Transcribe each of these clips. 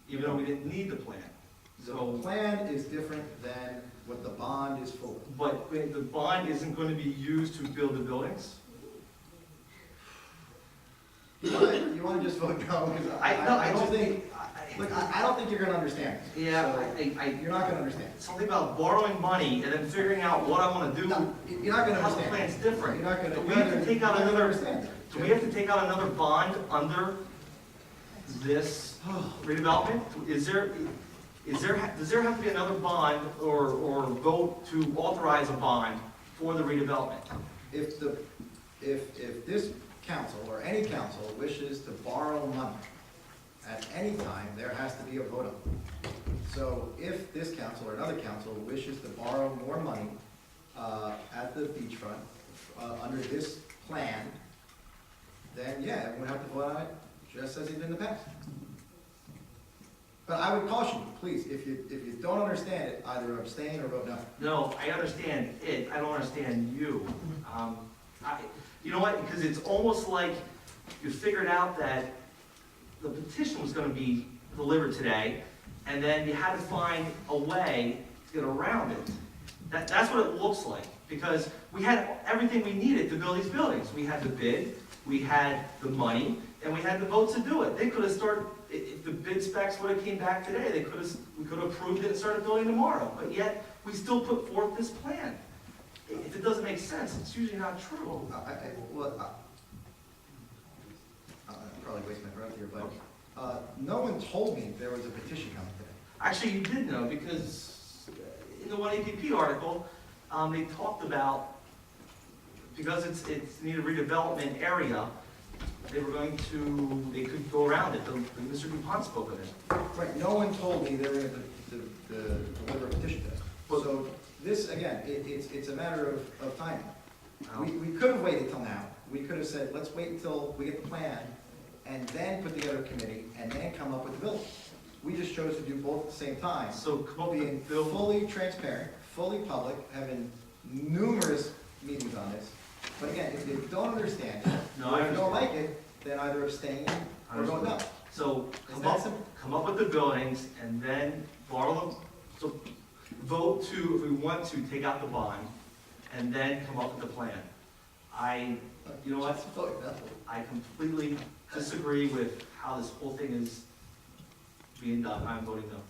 even though we didn't need the plan. The So, plan is different than what the bond is for. but the bond isn't going to be used to build the buildings? You want to just vote no? Because I don't think, look, I don't think you're going to understand. Yeah, So, you're not going to understand. something about borrowing money and then figuring out what I want to do. No, you're not going to How the understand. plan's different. You're not going to. Do we have to take out another, Understand. do we have to take out another bond under this redevelopment? Does there have to be another bond or vote to authorize a bond for the redevelopment? If this council or any council wishes to borrow money at any time, there has to be a vote on it. So if this council or another council wishes to borrow more money at the beachfront under this plan, then yeah, everyone would have to vote on it just as it did in the past. But I would caution you, please, if you don't understand it, either abstain or vote no. No, I understand it, I don't understand you. You know what, because it's almost like you figured out that the petition was gonna be delivered today, and then you had to find a way to get around it. That's what it looks like, because we had everything we needed to build these buildings. We had the bid, we had the money, and we had the votes to do it. They could have started, if the bid specs would have came back today, we could have approved it and started building tomorrow, but yet we still put forth this plan. If it doesn't make sense, it's usually not true. I'm probably wasting my breath here, but no one told me there was a petition coming today. Actually, you did know, because in the 1APP article, they talked about, because it's near a redevelopment area, they could go around it. Mr. Dupont spoke of it. Right, no one told me they were going to deliver a petition today. So this, again, it's a matter of timing. We could have waited till now. We could have said, let's wait until we get the plan and then put together a committee and then come up with the bill. We just chose to do both at the same time. So come up Being with bill. fully transparent, fully public, having numerous meetings on this. But again, if you don't understand it, No, or I if you don't understand. like it, then either abstain or vote no. So Is that simple? come up with the buildings and then borrow them. So vote to, if we want to, take out the bond and then come up with the plan. You know what? Just vote no. I completely disagree with how this whole thing is being done. I'm voting no.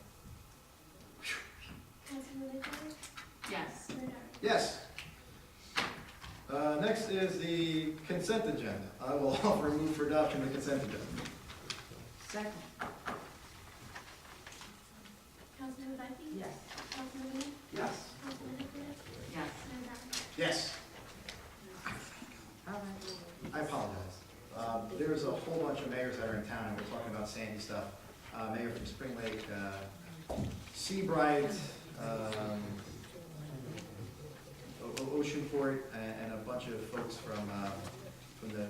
Councilman Leclerc? Yes. Bernard? Yes. Next is the consent agenda. I will offer a move for adoption of the consent agenda. Second. Councilman Leclerc? Yes. Councilman Lee? Yes. Councilman Leclerc? Yes. Mayor Brown? Yes. All right. I apologize. There's a whole bunch of mayors that are in town, and we're talking about Sandy stuff. Mayor from Spring Lake, Seabright, Oceanport, and a bunch of folks from the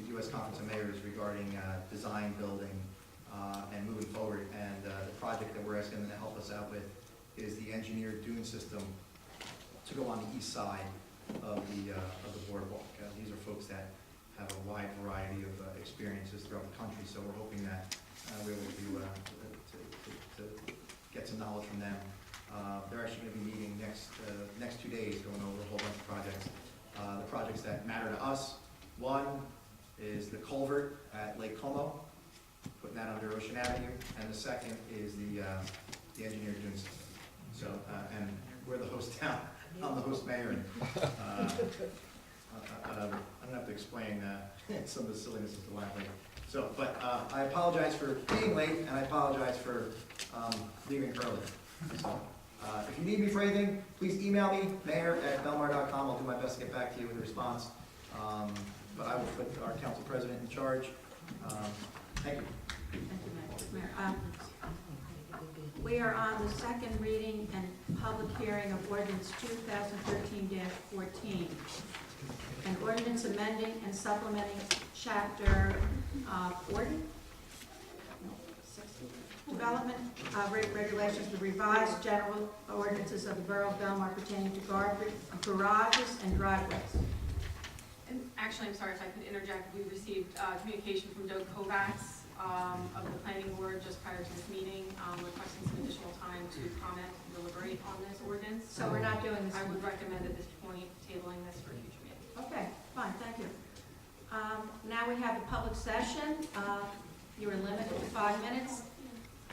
U.S. Conference of Mayors regarding design, building, and moving forward. And the project that we're asking them to help us out with is the engineered dune system to go on the east side of the boardwalk. These are folks that have a wide variety of experiences throughout the country, so we're hoping that we're able to get some knowledge from them. They're actually going to be meeting next 2 days, going over a whole bunch of projects. The projects that matter to us, one is the culvert at Lake Como, putting that under Ocean Avenue, and the second is the engineered dune system. So, and we're the host town. I'm the host mayor, and I'm gonna have to explain some of the silliness of the line later. So, but I apologize for being late, and I apologize for leaving early. So, if you need me for anything, please email me, mayor@belmar.com. I'll do my best to get back to you with a response. But I will put our council president in charge. Thank you. Thank you, Mayor. We are on the second reading and public hearing of ordinance 2013-14. An ordinance amending and supplementing chapter 40? No, 60. Development regulations, the revised general ordinances of the Borough of Belmar pertaining to garages and driveways. And actually, I'm sorry if I could interject, we received communication from Doug Kovacs of the planning board just prior to this meeting. So we're not doing this I one? would recommend at this point tabling this for future meeting. Okay, fine, thank you. Now we have the public session. You are limited to 5 minutes.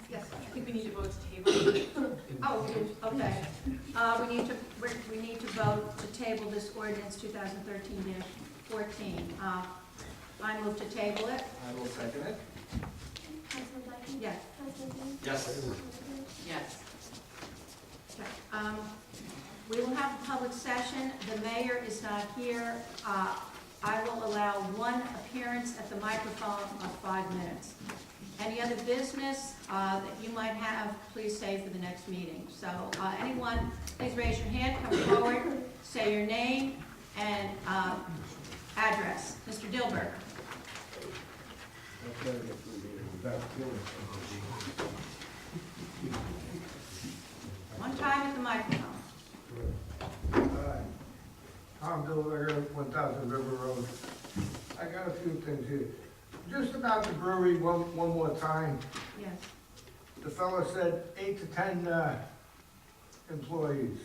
Yes. I think we need to vote to table. Oh, we do, okay. We need to vote to table this ordinance 2013-14. I move to table it. I will second it. Councilman Blackie? Yes. Councilman Dean? Yes. Councilman Rivera? Yes. Okay. We will have a public session. The mayor is not here. I will allow one appearance at the microphone of 5 minutes. Any other business that you might have, please say for the next meeting. So anyone, please raise your hand, come forward, say your name and address. Mr. Dilberg. One time at the microphone. Tom Dilberger, 1000 River Road. I got a few things here. Just about the brewery, one more time. Yes. The fellow said 8 to 10 employees.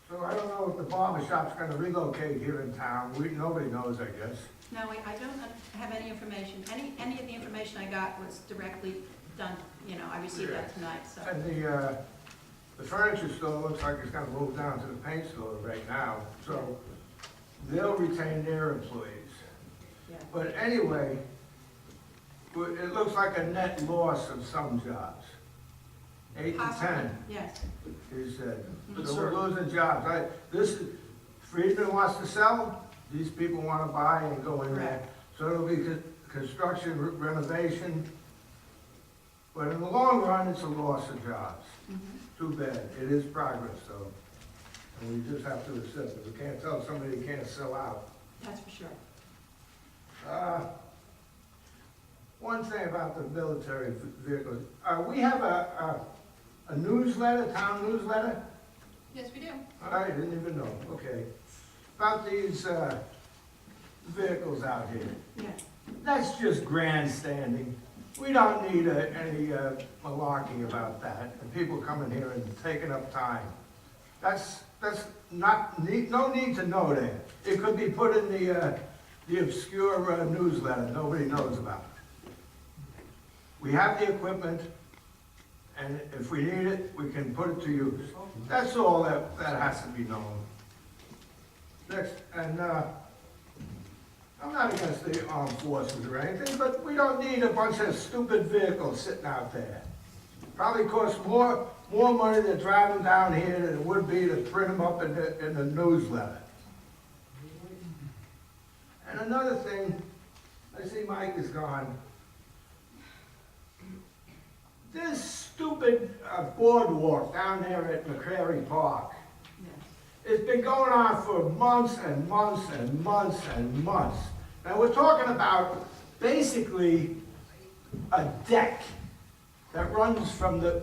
So I don't know if the barber shop's gonna relocate here in town. Nobody knows, I guess. No, I don't have any information. Any of the information I got was directly done, I received that tonight, so. And the furniture store looks like it's gonna move down to the paint store right now. So they'll retain their employees. Yeah. But anyway, it looks like a net loss of some jobs. 8 to Possibly, 10, yes. he said. But So sir- we're losing jobs. Friedman wants to sell, these people want to buy and go in there. Correct. So it'll be construction, renovation. But in the long run, it's a loss of jobs. Mhm. Too bad. It is progress, though. And we just have to accept it. We can't tell somebody they can't sell out. That's for sure. One thing about the military vehicles, we have a newsletter, town newsletter? Yes, we do. I didn't even know, okay. About these vehicles out here. Yeah. That's just grandstanding. We don't need any malarkey about that, and people coming here and taking up time. That's no need to know that. It could be put in the obscure newsletter nobody knows about. We have the equipment, and if we need it, we can put it to use. That's all that has to be known. Next, and I'm not against the armed forces or anything, but we don't need a bunch of stupid vehicles sitting out there. Probably costs more money to drive them down here than it would be to print them up in the newsletter. And another thing, I see Mike is gone. This stupid boardwalk down there at McCrary Park, Yes. it's been going on for months and months and months and months. Now, we're talking about basically a deck that runs from the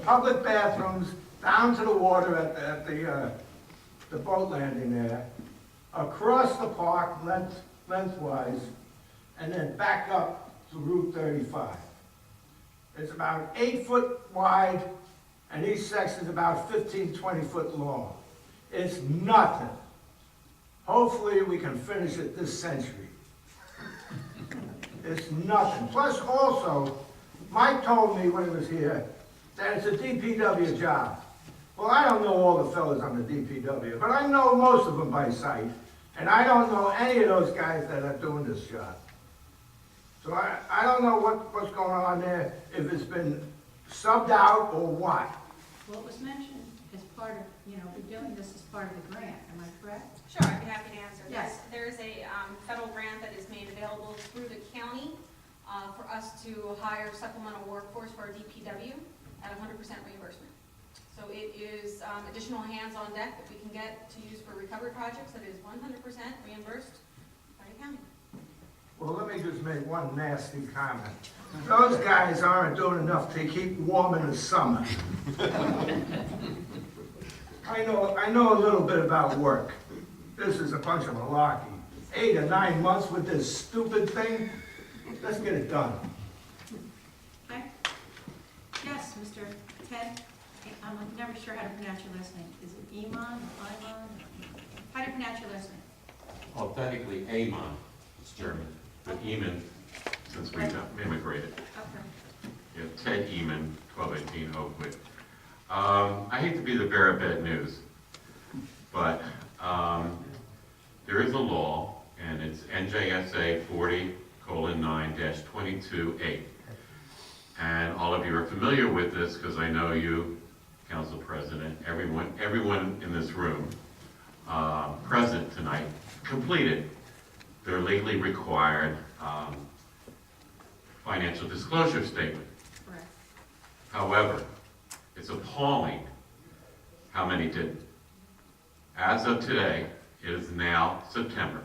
public bathrooms down to the water at the boat landing there, across the park lengthwise, and then back up to Route 35. It's about 8 foot wide, and each section's about 15, 20 foot long. It's nothing. Hopefully, we can finish it this century. It's nothing. Plus, also, Mike told me when he was here that it's a DPW job. Well, I don't know all the fellas on the DPW, but I know most of them by sight, and I don't know any of those guys that are doing this job. So I don't know what's going on there, if it's been subbed out or what. What was mentioned as part of, we're doing this as part of the grant, am I correct? Sure, I'd be happy to answer this. Yes. There is a federal grant that is made available through the county for us to hire supplemental workforce for our DPW at 100% reimbursement. So it is additional hands on deck that we can get to use for recovery projects that is 100% reimbursed by the county. Well, let me just make one nasty comment. Those guys aren't doing enough to keep warm in the summer. I know a little bit about work. This is a bunch of malarkey. 8 or 9 months with this stupid thing. Let's get it done. Okay? Yes, Mr. Ted? I'm never sure how to pronounce your last name. Is it Iman, Iman? How do you pronounce your last name? Authentically, Amon, it's German, but Eamon, since we immigrated. Okay. Yeah, Ted Eamon, 1218 Oakwood. I hate to be the bearer of bad news, but there is a law, and it's NJSA 40:9-22(8). And all of you are familiar with this because I know you, Council President, everyone in this room present tonight completed their legally required financial disclosure statement. Correct. However, it's appalling how many didn't. As of today, it is now September.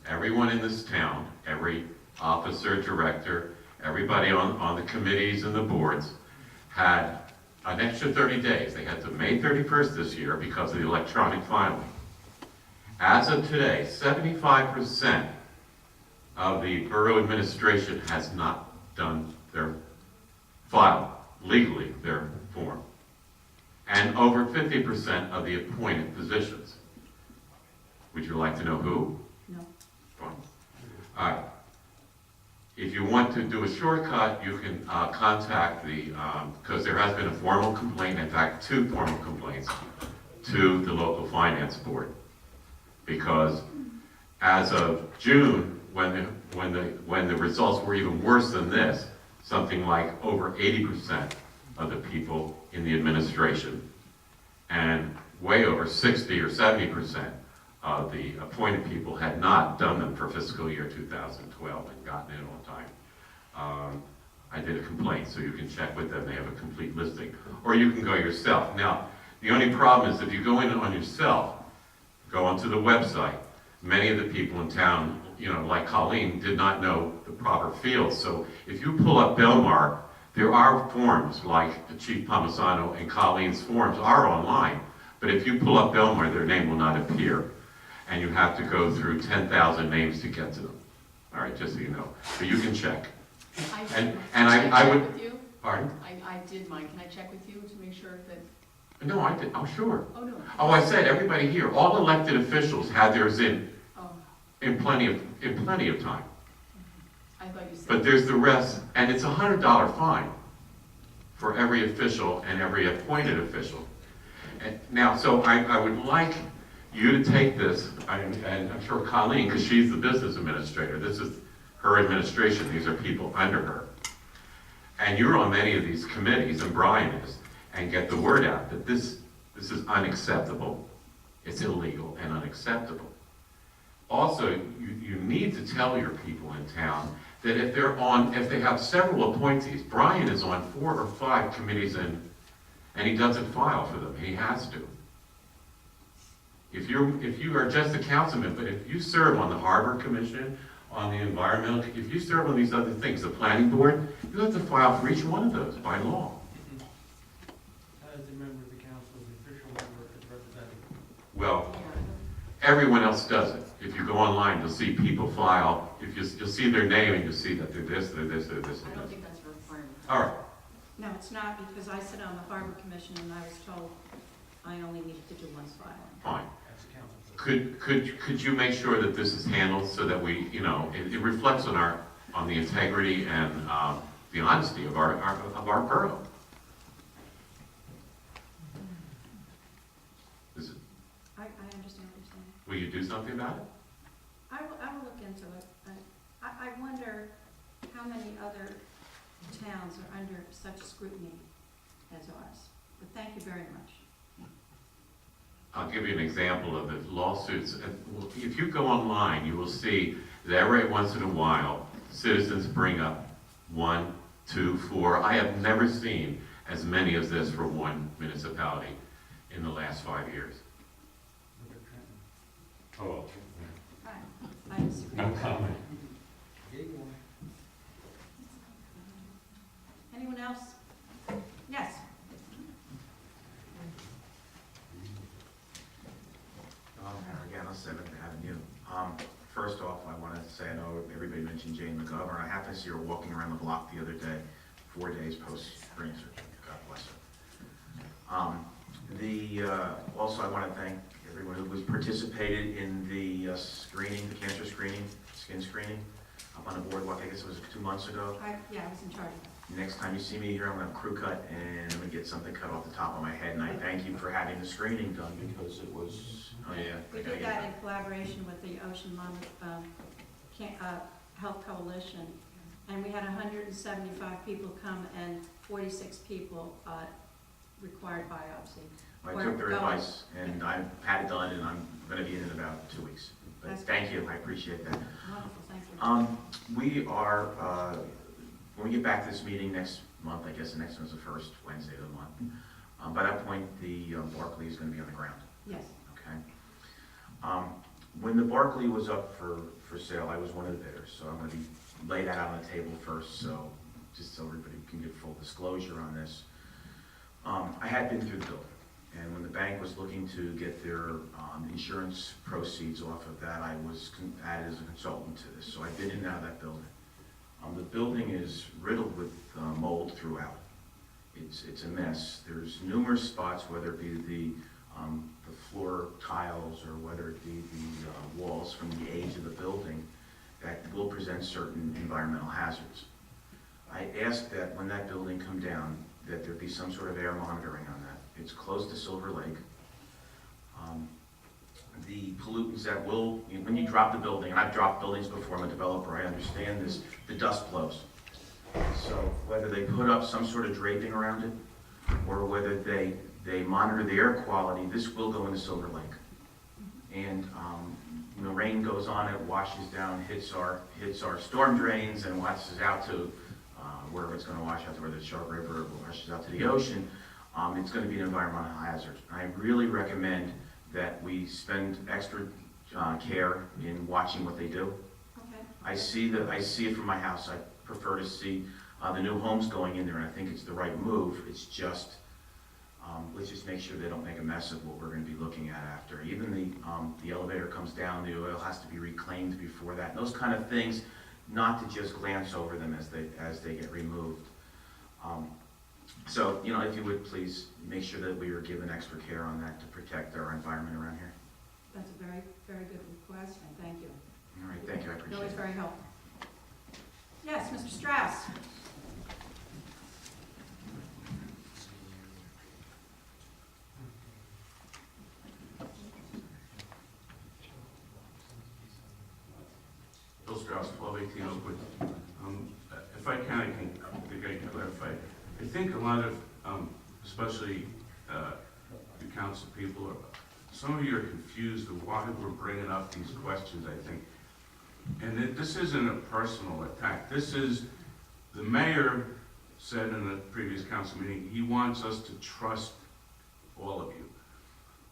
Everyone in this town, every officer, director, everybody on the committees and the boards had an extra 30 days. They had to May 31st this year because of the electronic filing. As of today, 75% of the borough administration has not done their file, legally, their form. And over 50% of the appointed positions. Would you like to know who? No. Fine. All right. If you want to do a shortcut, you can contact the, because there has been a formal complaint, in fact, 2 formal complaints to the local finance board. Because as of June, when the results were even worse than this, something like over 80% of the people in the administration and way over 60 or 70% of the appointed people had not done them for fiscal year 2012 and gotten in on time. I did a complaint, so you can check with them. They have a complete listing. Or you can go yourself. Now, the only problem is if you go in on yourself, go onto the website. Many of the people in town, like Colleen, did not know the proper fields. So if you pull up Belmar, there are forms like the Chief Palmisano and Colleen's forms are online. But if you pull up Belmar, their name will not appear. And you have to go through 10,000 names to get to them. All right, just so you know. But you can check. Can I I would- check with you? Pardon? I did mine. Can I check with you to make sure that, No, I did. Oh, sure. oh, no. Oh, I said everybody here, all elected officials had theirs in Oh, plenty of time. I thought you said. But there's the rest, and it's $100 fine for every official and every appointed official. And now, so I would like you to take this, and I'm sure Colleen, because she's the business administrator, this is her administration, these are people under her. And you're on many of these committees, and Brian is, and get the word out that this is unacceptable, it's illegal and unacceptable. Also, you need to tell your people in town that if they have several appointees, Brian is on 4 or 5 committees and he doesn't file for them, he has to. If you are just a councilman, but if you serve on the Harbor Commission, on the environmental, if you serve on these other things, the planning board, you have to file for each one of those by law. As a member of the council, as an official member, as representative. Well, everyone else does it. If you go online, you'll see people file, you'll see their name and you'll see that they're this, they're this, they're this, I and don't this. think that's a requirement. All right, No, it's not, because I sit on the Harbor Commission and I was told I only needed to do 1 filing. fine. As council. Could you make sure that this is handled so that we, it reflects on the integrity and the honesty of our borough? I understand what you're saying. Will you do something about it? I will look into it. I wonder how many other towns are under such scrutiny as ours. But thank you very much. I'll give you an example of the lawsuits. If you go online, you will see that every once in a while, citizens bring up 1, 2, 4. I have never seen as many as this for one municipality in the last 5 years. Look at Trenton. Oh, I disagree. no comment. Gave one. Anyone else? Yes. Again, on 7th Avenue. First off, I want to say, I know everybody mentioned Jane McGovern. I happened to see her walking around the block the other day, 4 days post-spring surgery. God bless her. Also, I want to thank everyone who was participated in the screening, the cancer screening, skin screening, up on the boardwalk. I guess it was 2 months ago. Yeah, I was in charge of that. Next time you see me here, I'm gonna have a crew cut, and I'm gonna get something cut off the top of my head, and I thank you for having the screening done, because it was, oh yeah. We I gotta did get that in collaboration with the Ocean Monmouth Health Coalition, and we had 175 people come and 46 people required biopsy. I took their advice, and I've had it done, and I'm gonna be in about 2 weeks. But That's thank you, I appreciate that. Wonderful, thank you. We are, when we get back to this meeting next month, I guess the next one's the first Wednesday of the month. By that point, the Barclay is gonna be on the ground, Yes. okay? When the Barclay was up for sale, I was one of the bidders, so I'm gonna lay that out on the table first, so, just so everybody can get full disclosure on this. I had been through the building, and when the bank was looking to get their insurance proceeds off of that, I was added as a consultant to this, so I've been in and out of that building. The building is riddled with mold throughout. It's a mess. There's numerous spots, whether it be the floor tiles or whether it be the walls from the age of the building, that will present certain environmental hazards. I asked that when that building come down, that there be some sort of air monitoring on that. It's close to Silver Lake. The pollutants that will, when you drop the building, and I've dropped buildings before, I'm a developer, I understand this, the dust blows. So whether they put up some sort of draping around it, or whether they monitor the air quality, this will go into Silver Lake. And when the rain goes on, it washes down, hits our storm drains, and washes out to wherever it's going to wash out to, whether it's Shark River or washes out to the ocean. It's going to be an environmental hazard. I really recommend that we spend extra care in watching what they do. Okay. I see it from my house. I prefer to see the new homes going in there, and I think it's the right move. It's just, let's just make sure they don't make a mess of what we're going to be looking at after. Even the elevator comes down, the oil has to be reclaimed before that. Those kind of things, not to just glance over them as they get removed. So, if you would please make sure that we are given extra care on that to protect our environment around here. That's a very, very good request, and thank you. All right, thank you, I appreciate Always it. very helpful. Yes, Mr. Strauss. Bill Strauss, 1218 Oakwood. If I can, I think I can clarify. I think a lot of, especially the council people, some of you are confused of why we're bringing up these questions, I think. And this isn't a personal attack. This is, the mayor said in the previous council meeting, he wants us to trust all of you.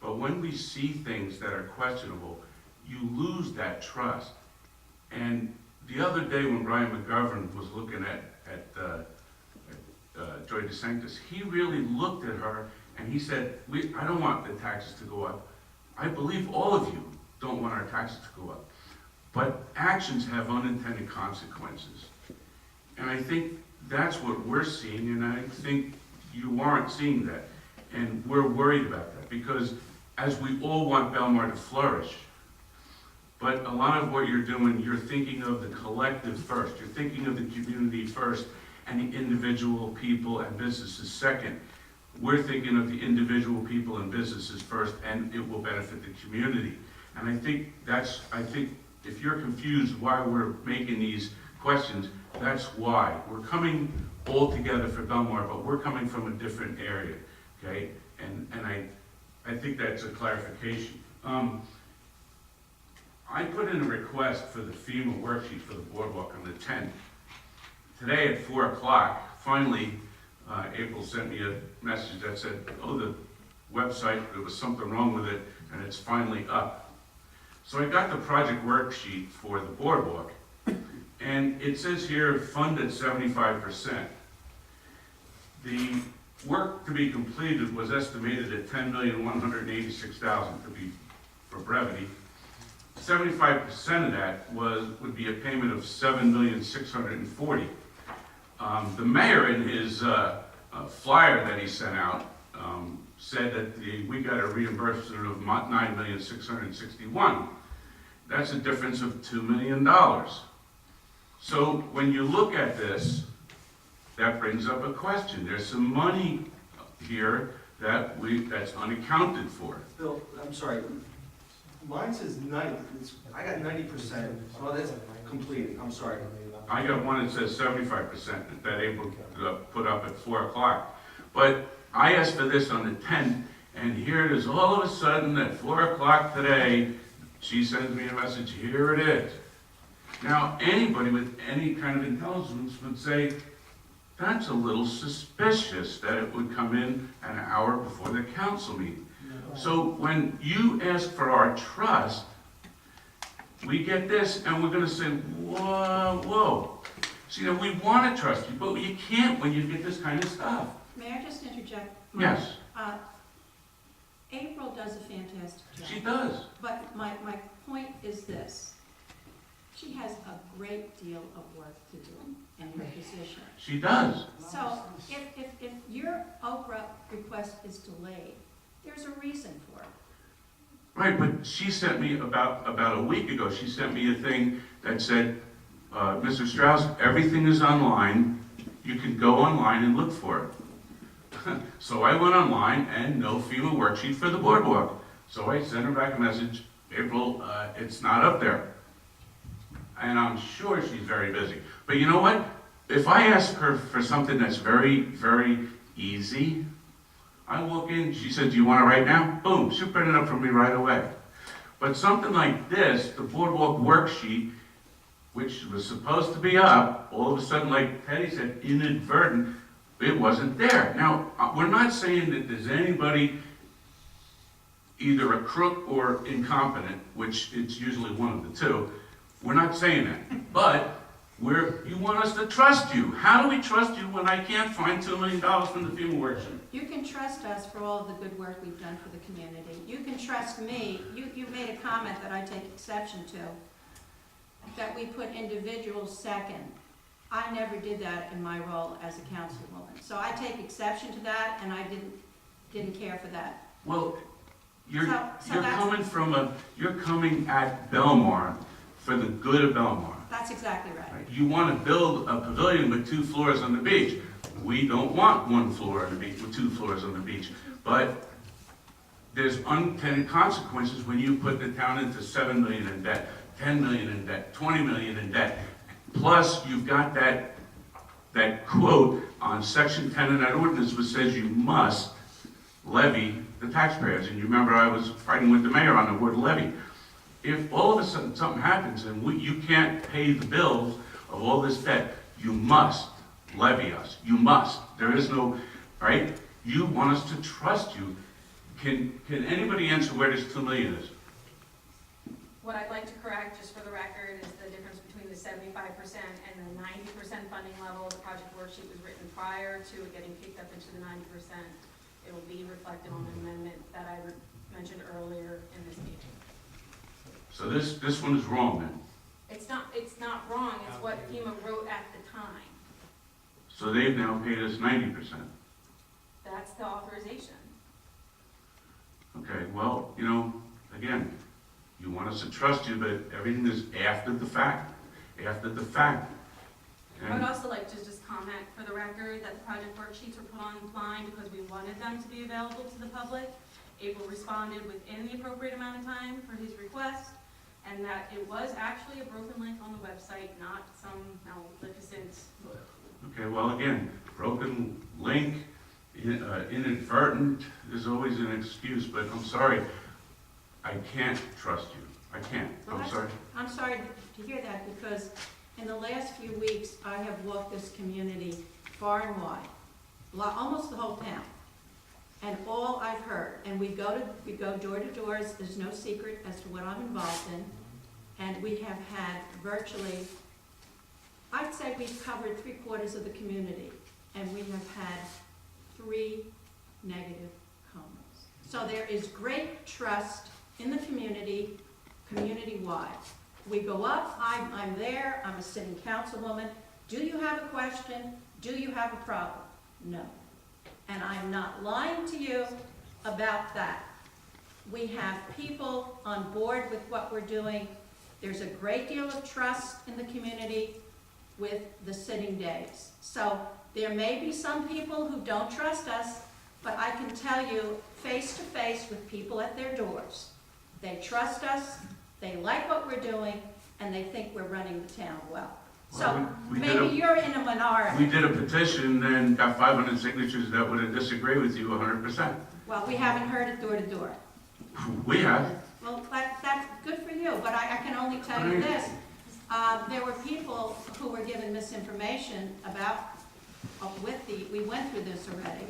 But when we see things that are questionable, you lose that trust. And the other day when Brian McGovern was looking at Joy DeSanctis, he really looked at her and he said, I don't want the taxes to go up. I believe all of you don't want our taxes to go up. But actions have unintended consequences. And I think that's what we're seeing, and I think you aren't seeing that. And we're worried about that because as we all want Belmar to flourish, but a lot of what you're doing, you're thinking of the collective first. You're thinking of the community first and the individual people and businesses second. We're thinking of the individual people and businesses first, and it will benefit the community. And I think if you're confused why we're making these questions, that's why. We're coming all together for Belmar, but we're coming from a different area, okay? And I think that's a clarification. I put in a request for the FEMA worksheet for the boardwalk on the 10th. Today at 4 o'clock, finally, April sent me a message that said, oh, the website, there was something wrong with it, and it's finally up. So I got the project worksheet for the boardwalk, and it says here, funded 75%. The work to be completed was estimated at $10,186,000 to be, for brevity. 75% of that would be a payment of $7,640,000. The mayor in his flyer that he sent out said that we got a reimbursement of $9,661,000. That's a difference of $2 million. So when you look at this, that brings up a question. There's some money here that's unaccounted for. Bill, I'm sorry, mine says 90, I got 90%, so that's completed, I'm sorry. I got one that says 75% that April put up at 4 o'clock. But I asked for this on the 10th, and here it is all of a sudden at 4 o'clock today, she sends me a message, here it is. Now, anybody with any kind of intelligence would say, that's a little suspicious that it would come in an hour before the council meeting. So when you ask for our trust, we get this and we're gonna say, whoa, whoa. See, now we wanna trust you, but you can't when you get this kind of stuff. May I just interject? Yes, April does a fantastic job. she does. But my point is this. She has a great deal of work to do in her position. She does. So if your Oprah request is delayed, there's a reason for it. Right, but she sent me about a week ago, she sent me a thing that said, Mr. Strauss, everything is online. You can go online and look for it. So I went online and no FEMA worksheet for the boardwalk. So I sent her back a message, April, it's not up there. And I'm sure she's very busy. But you know what? If I ask her for something that's very, very easy, I walk in, she says, do you want it right now? Boom, she'll print it up for me right away. But something like this, the boardwalk worksheet, which was supposed to be up, all of a sudden, like Teddy said, inadvertent, it wasn't there. Now, we're not saying that there's anybody either a crook or incompetent, which it's usually one of the two. We're not saying that. But you want us to trust you. How do we trust you when I can't find $2 million from the FEMA worksheet? You can trust us for all of the good work we've done for the community. You can trust me. You made a comment that I take exception to, that we put individuals second. I never did that in my role as a councilwoman. So I take exception to that, and I didn't care for that. Well, you're that's- you're coming at Belmar for the good of Belmar. That's exactly right. You want to build a pavilion with 2 floors on the beach. We don't want 1 floor on the beach with 2 floors on the beach. But there's unintended consequences when you put the town into $7 million in debt, $10 million in debt, $20 million in debt. Plus, you've got that quote on section 10 of that ordinance which says you must levy the taxpayers. And you remember I was fighting with the mayor on the word levy. If all of a sudden something happens and you can't pay the bills of all this debt, you must levy us. You must. There is no, right? You want us to trust you. Can anybody answer where this $2 million is? What I'd like to correct, just for the record, is the difference between the 75% and the 90% funding level. The project worksheet was written prior to it getting kicked up into the 90%. It will be reflected on the amendment that I mentioned earlier in this meeting. So this one is wrong then. It's not wrong, it's what FEMA wrote at the time. So they've now paid us 90%. That's the authorization. Okay, well, again, you want us to trust you, but everything is after the fact. After the fact. I would And also like to just comment for the record that the project worksheets were put online because we wanted them to be available to the public. April responded within the appropriate amount of time for his request, and that it was actually a broken link on the website, not some magnificent. okay, well, again, broken link, inadvertent is always an excuse, but I'm sorry, I can't trust you. I can't. I'm sorry. I'm sorry to hear that, because in the last few weeks, I have walked this community far and wide, almost the whole town. And all I've heard, and we go door to doors, there's no secret as to what I'm involved in, and we have had virtually, I'd say we've covered 3/4 of the community, and we have had 3 negative comments. So there is great trust in the community, community-wide. We go up, I'm there, I'm a sitting councilwoman. Do you have a question? Do you have a problem? No. And I'm not lying to you. about that. We have people on board with what we're doing. There's a great deal of trust in the community with the sitting days. So there may be some people who don't trust us, but I can tell you, face to face with people at their doors, they trust us, they like what we're doing, and they think we're running the town well. So Well, we did maybe you're in a minority. We did a petition and got 500 signatures that would disagree with you 100%. Well, we haven't heard it door to door. We have. Well, that's good for you, but I can only tell you this. There were people who were given misinformation about, we went through this already.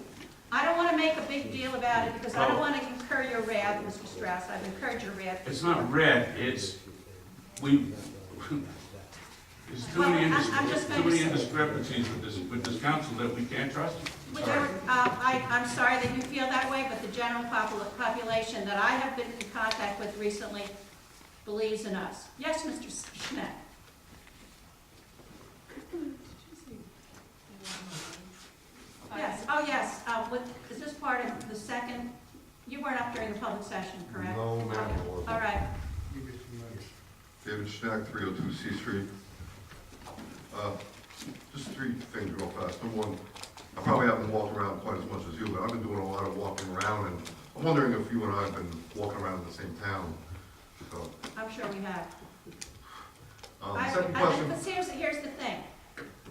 I don't want to make a big deal about it because I don't want to incur your wrath, Mr. Strauss. I've incurred your wrath. It's not red, it's, there's too Well, many I'm just too going to many say- indiscrepancies with this council that we can't trust. I'm sorry that you feel that way, but the general population that I have been in contact with recently believes in us. Yes, Mr. Schmidt? Yes, oh, yes. Is this part of the second? You weren't up during the public session, correct? No, ma'am, I Okay. wasn't. All right. Give you some money. David Schnack, 302 C Street. Just three things real fast. Number one, I probably haven't walked around quite as much as you, but I've been doing a lot of walking around, and I'm wondering if you and I have been walking around in the same town. So, I'm sure we have. second question, But here's the thing.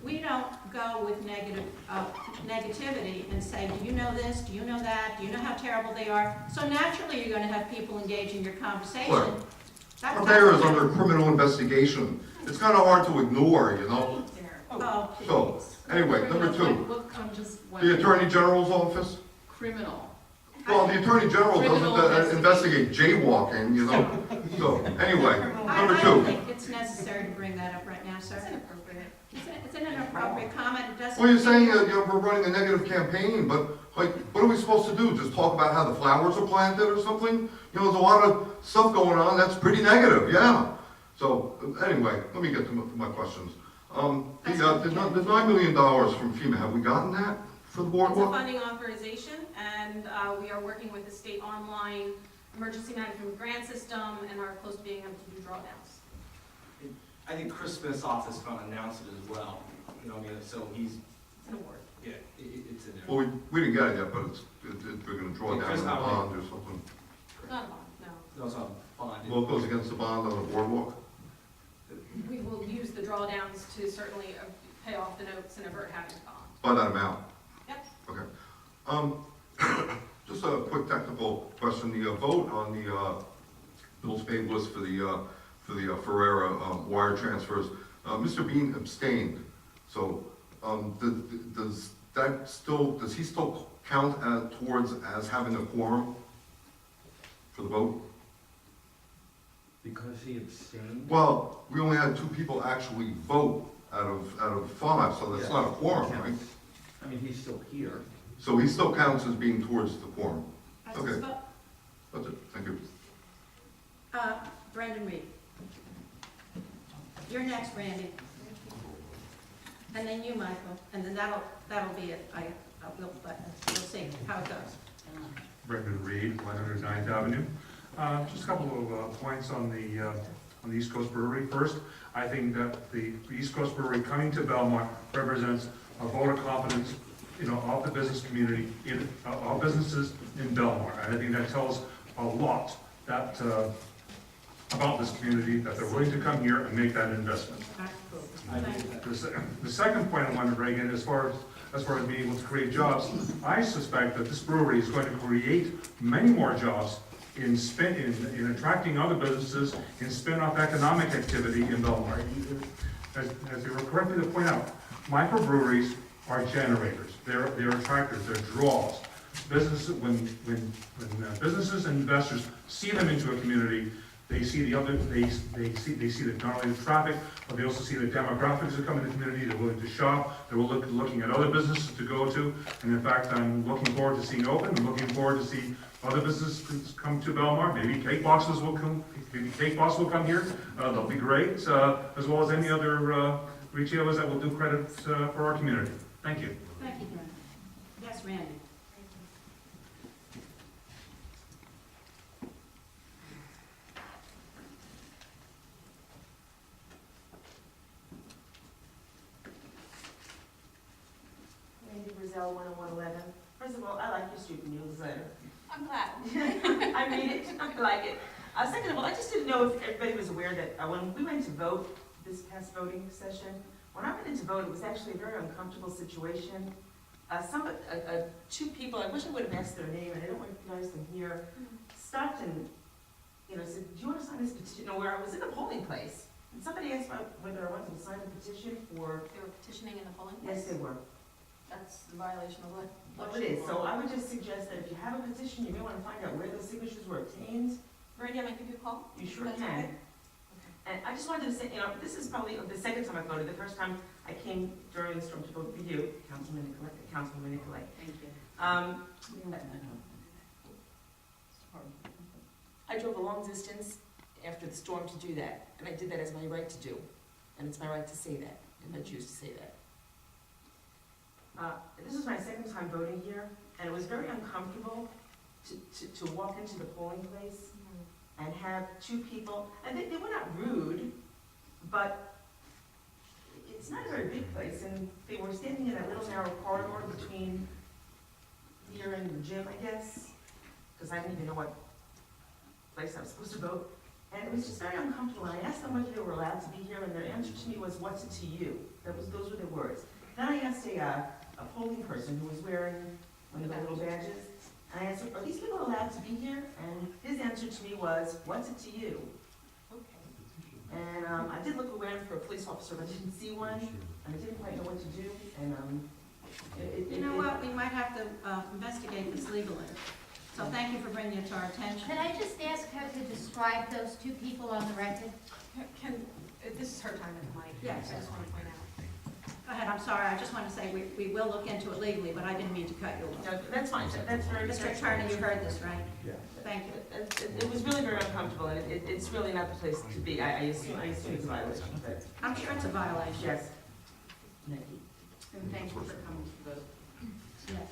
We don't go with negativity and say, do you know this, do you know that, do you know how terrible they are? So naturally, you're gonna have people engage in your conversation. Sure. That's- our mayor is under criminal investigation. It's kind of hard to ignore, you know? Oh, So, anyway, number two, Look, I'm just the wondering. Attorney General's office? Criminal. Well, the Attorney General Criminal doesn't investigate jaywalking, you know? So, anyway, number I don't two. think it's necessary to bring that up right now, sir. It's inappropriate. It's an inappropriate comment, it doesn't. Well, you're saying that, we're running a negative campaign, but, like, what are we supposed to do? Just talk about how the flowers are planted or something? You know, there's a lot of stuff going on that's pretty negative, yeah. So, anyway, let me get to my questions. The $9 million from FEMA, have we gotten that for the It's a boardwalk? funding authorization, and we are working with the state online emergency management grant system and are close to being able to do drawdowns. I think Chris Smith's office is gonna announce it as well, you know, I mean, so he's, It's an award. yeah, it's in there. Well, we didn't get it yet, but we're gonna draw Yeah, down Chris on the not bond or something. Not a bond, no. No, it's not bond. Well, it goes against the bond on the boardwalk? We will use the drawdowns to certainly pay off the notes and avert having a bond. By that amount? Yep. Okay. Just a quick technical question, the vote on the bills paid list for the Ferrera wire transfers, Mr. Bean abstained. So, does he still count towards as having a quorum for the vote? Because he abstained? Well, we only had 2 people actually vote out of 5, so that's not a quorum, right? I mean, he's still here. So he still counts as being towards the quorum. That's Okay. his vote. That's it, thank you. Brendan Reed. You're next, Randy. And then you, Michael, and then that'll be it. We'll see how it goes. Brendan Reed, 100 9th Avenue. Just a couple of points on the East Coast Brewery. First, I think that the East Coast Brewery coming to Belmar represents a vote of confidence, of the business community, of businesses in Belmar. And I think that tells a lot about this community, that they're willing to come here and make that investment. The second point I wanted to bring in, as far as being able to create jobs, I suspect that this brewery is going to create many more jobs in attracting other businesses, in spin-off economic activity in Belmar. As you were correctly to point out, microbreweries are generators. They're attractors. They're draws. Businesses, when businesses and investors see them into a community, they see not only the traffic, but they also see the demographics that come in the community. They're willing to shop. They're looking at other businesses to go to. And in fact, I'm looking forward to seeing Open. I'm looking forward to see other businesses come to Belmar. Maybe Cake Boxes will come. Maybe Cake Box will come here. They'll be great, as well as any other retailers that will do credit for our community. Thank you. Thank you, Brendan. Yes, Randy. L 10111. First of all, I like your student newsletter. I'm glad. I read it, I like it. Second of all, I just didn't know if everybody was aware that when we went to vote, this past voting session, when I went in to vote, it was actually a very uncomfortable situation. Two people, I wish I would have asked their name, and I don't recognize them here, stopped and, said, do you want to sign this petition? No, where I was in the polling place, and somebody asked whether I wanted to sign the petition for, They were petitioning in the polling place? yes, they were. That's the violation of what? Well, it is, so I would just suggest that if you have a petition, you may want to find out where those signatures were obtained. Randy, I might give you a call? You sure That's can. okay. And I just wanted to say, this is probably the second time I voted. The first time I came during the storm to vote for you, Councilman Nicolay. Thank you. I drove a long distance after the storm to do that, and I did that as my right to do. And it's my right to say that, if I choose to say that. This is my second time voting here, and it was very uncomfortable to walk into the polling place and have two people, and they were not rude, but it's not a very big place, and they were standing in that little narrow corridor between here and the gym, I guess, because I didn't even know what place I was supposed to vote, and it was just very uncomfortable, and I asked them whether they were allowed to be here, and their answer to me was, "What's it to you?" Those were their words. Then I asked a polling person who was wearing one of the little badges, and I asked him, "Are these people allowed to be here?" And his answer to me was, "What's it to you?" Okay. And I did look around for a police officer, but I didn't see one, and I didn't quite know what to do, and You know what, we might have to investigate this legally. So thank you for bringing it to our attention. Could I just ask her to describe those two people on the record? This is her time at the mic. Yes. I just want to point out. Go ahead, I'm sorry, I just want to say we will look into it legally, but I didn't mean to cut you off. No, that's fine, that's very. Mr. Attorney, you heard this, right? Yeah. Thank you. It was really very uncomfortable, and it's really not the place to be. I assume it's a violation, but I'm sure it's a violation. yes. And thank you for coming to vote. Yes.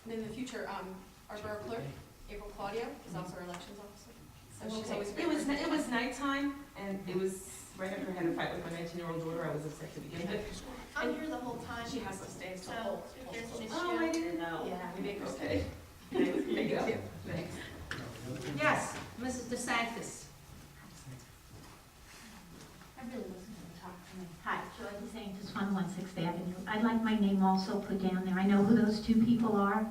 And in the future, our borough clerk, April Claudio, is also our elections officer. So she's always been. It was nighttime, and it was right after I had a fight with my 19-year-old daughter. I was upset to begin with. I'm here the whole time. She has to stay, so. So if there's an issue. Oh, I didn't know. Yeah, we make her Okay. stay. Here you go. Thanks. Yes, Mrs. DeSantis. I really wasn't going to talk to me. Hi, Joy DeSantis, 116th Avenue. I'd like my name also put down there. I know who those two people are,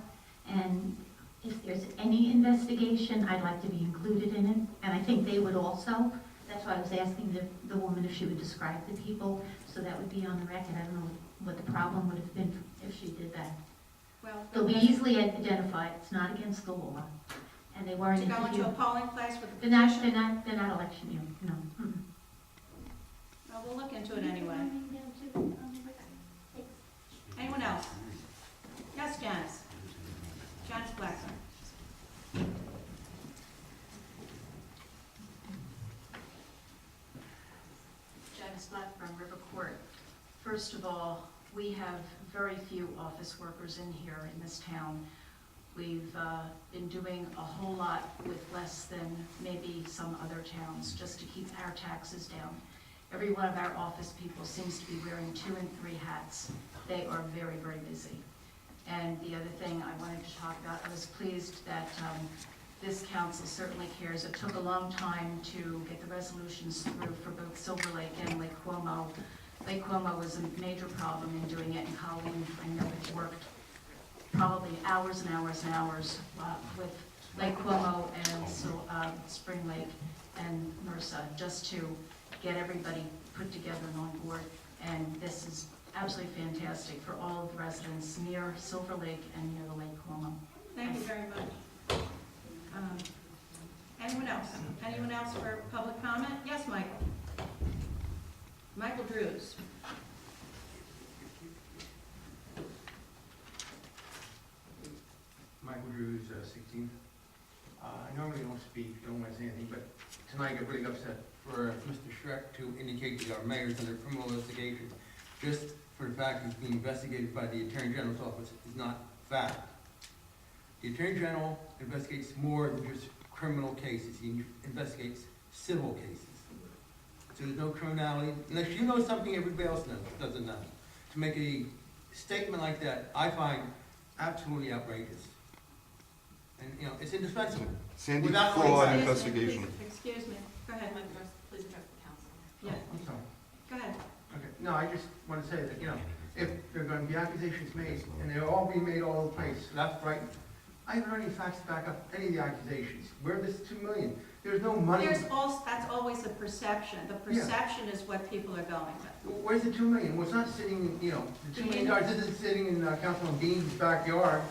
and if there's any investigation, I'd like to be included in it, and I think they would also. That's why I was asking the woman if she would describe the people, so that would be on the record. I don't know what the problem would have been if she did that. Well, They'll be easily identified. It's not against the law, and they weren't to go into a interviewed. polling place with a They're not, petition? they're not election year, no. Mm-mm. Well, we'll look into it anyway. Anyone else? Yes, Janice. Janice Blackburn. Janice Blackburn, River Court. First of all, we have very few office workers in here in this town. We've been doing a whole lot with less than maybe some other towns, just to keep our taxes down. Every one of our office people seems to be wearing 2 and 3 hats. They are very, very busy. And the other thing I wanted to talk about, I was pleased that this council certainly cares. It took a long time to get the resolutions through for both Silver Lake and Lake Como. Lake Como was a major problem in doing it, and Colleen, I know, it worked probably hours and hours and hours with Lake Como and Spring Lake and MRSA, just to get everybody put together and on board. And this is absolutely fantastic for all of the residents near Silver Lake and near the Lake Como. Thank you very much. Anyone else? Anyone else for public comment? Yes, Michael. Michael Drews. Michael Drews, 16th. I normally don't speak, don't want to say anything, but tonight I got really upset for Mr. Schreck to indicate that our mayor's under criminal investigation, just for the fact he's being investigated by the Attorney General's office is not fact. The Attorney General investigates more than just criminal cases. He investigates civil cases. So there's no criminality, unless you know something everybody else doesn't know. To make a statement like that, I find absolutely outrageous. And, you know, it's indispensable. Sandy Without fraud going- investigation. Excuse me, go ahead, Please address the council. yeah, I'm sorry. go ahead. Okay, no, I just want to say that, you know, if there are going to be accusations made, and they're all being made all over the place, left, right, I haven't heard any facts to back up any of the accusations. Where this 2 million? There's no money. That's always a perception. The perception is what people are going with. Where's the 2 million? Well, it's not sitting, you know, the $2 million isn't sitting in Councilman Bean's backyard,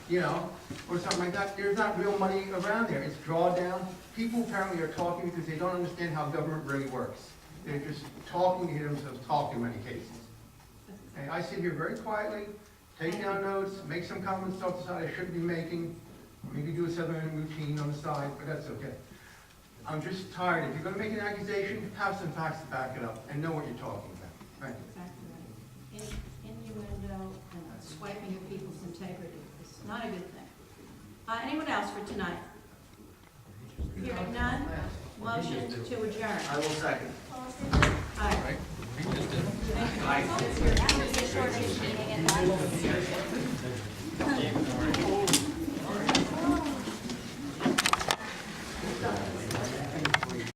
you know, or something like that. There's not real money around there. It's drawdown. People apparently are talking because they don't understand how government really works. They're just talking to hear themselves talk in many cases. And I sit here very quietly, take down notes, make some comments off the side I shouldn't be making, maybe do a 7-minute routine on the side, but that's okay. I'm just tired. If you're gonna make an accusation, have some facts to back it up and know what you're talking about. Thank you. Exactly right. Innuendo and swiping of people's integrity is not a good thing. Anyone else for tonight? Hearing none, motion to adjourn. I will second. Aye. Aye. It's your short meeting and